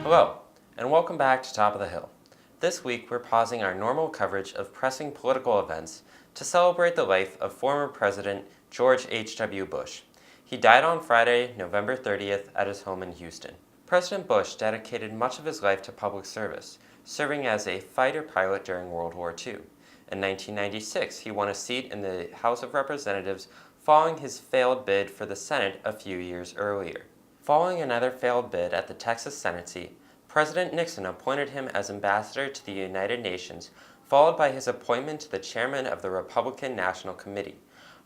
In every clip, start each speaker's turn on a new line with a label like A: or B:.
A: Hello, and welcome back to Top of the Hill. This week we're pausing our normal coverage of pressing political events to celebrate the life of former President George H.W. Bush. He died on Friday, November 30th at his home in Houston. President Bush dedicated much of his life to public service, serving as a fighter pilot during World War II. In 1996, he won a seat in the House of Representatives following his failed bid for the Senate a few years earlier. Following another failed bid at the Texas Senate seat, President Nixon appointed him as ambassador to the United Nations, followed by his appointment to the chairman of the Republican National Committee.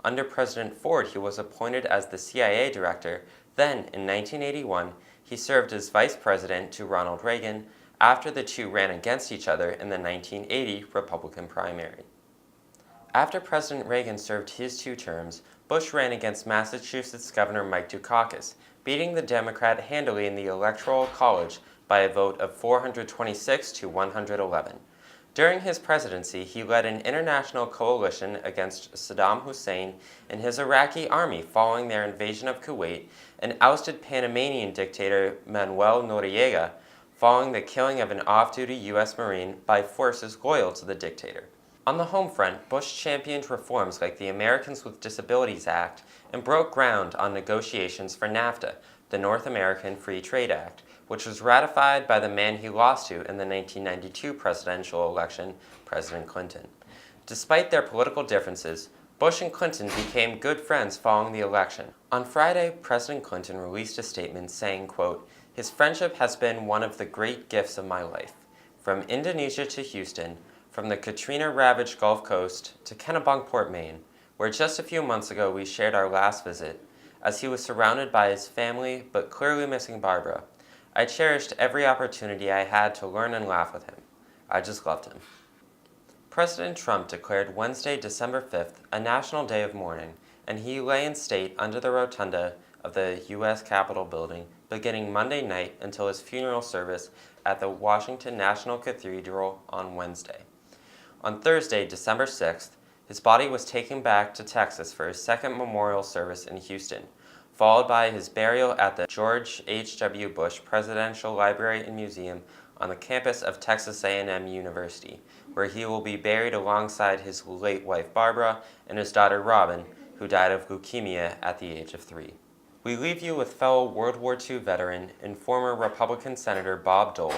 A: Under President Ford, he was appointed as the CIA director. Then, in 1981, he served as vice president to Ronald Reagan after the two ran against each other in the 1980 Republican primary. After President Reagan served his 2 terms, Bush ran against Massachusetts Governor Mike Dukakis, beating the Democrat handily in the Electoral College by a vote of 426 to 111. During his presidency, he led an international coalition against Saddam Hussein and his Iraqi army following their invasion of Kuwait, and ousted Panamanian dictator Manuel Noriega following the killing of an off-duty U.S. Marine by forces loyal to the dictator. On the home front, Bush championed reforms like the Americans with Disabilities Act and broke ground on negotiations for NAFTA, the North American Free Trade Act, which was ratified by the man he lost to in the 1992 presidential election, President Clinton. Despite their political differences, Bush and Clinton became good friends following the election. On Friday, President Clinton released a statement saying, quote, "His friendship has been one of the great gifts of my life. From Indonesia to Houston, from the Katrina-ravaged Gulf Coast to Kennebunkport, Maine, where just a few months ago we shared our last visit, as he was surrounded by his family but clearly missing Barbara, I cherished every opportunity I had to learn and laugh with him. I just loved him." President Trump declared Wednesday, December 5th, a national day of mourning, and he lay in state under the rotunda of the U.S. Capitol building beginning Monday night until his funeral service at the Washington National Cathedral on Wednesday. On Thursday, December 6th, his body was taken back to Texas for his second memorial service in Houston, followed by his burial at the George H.W. Bush Presidential Library and Museum on the campus of Texas A&M University, where he will be buried alongside his late wife Barbara and his daughter Robin, who died of leukemia at the age of 3. We leave you with fellow World War II veteran and former Republican Senator Bob Dole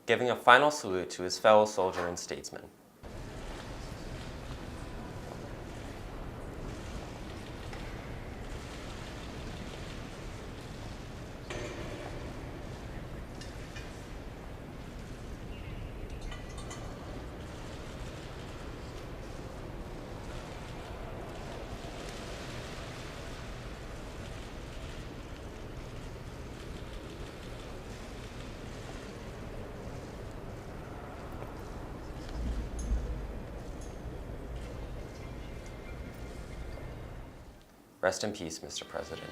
A: giving a final salute to his fellow soldier and statesman. Rest in peace, Mr. President.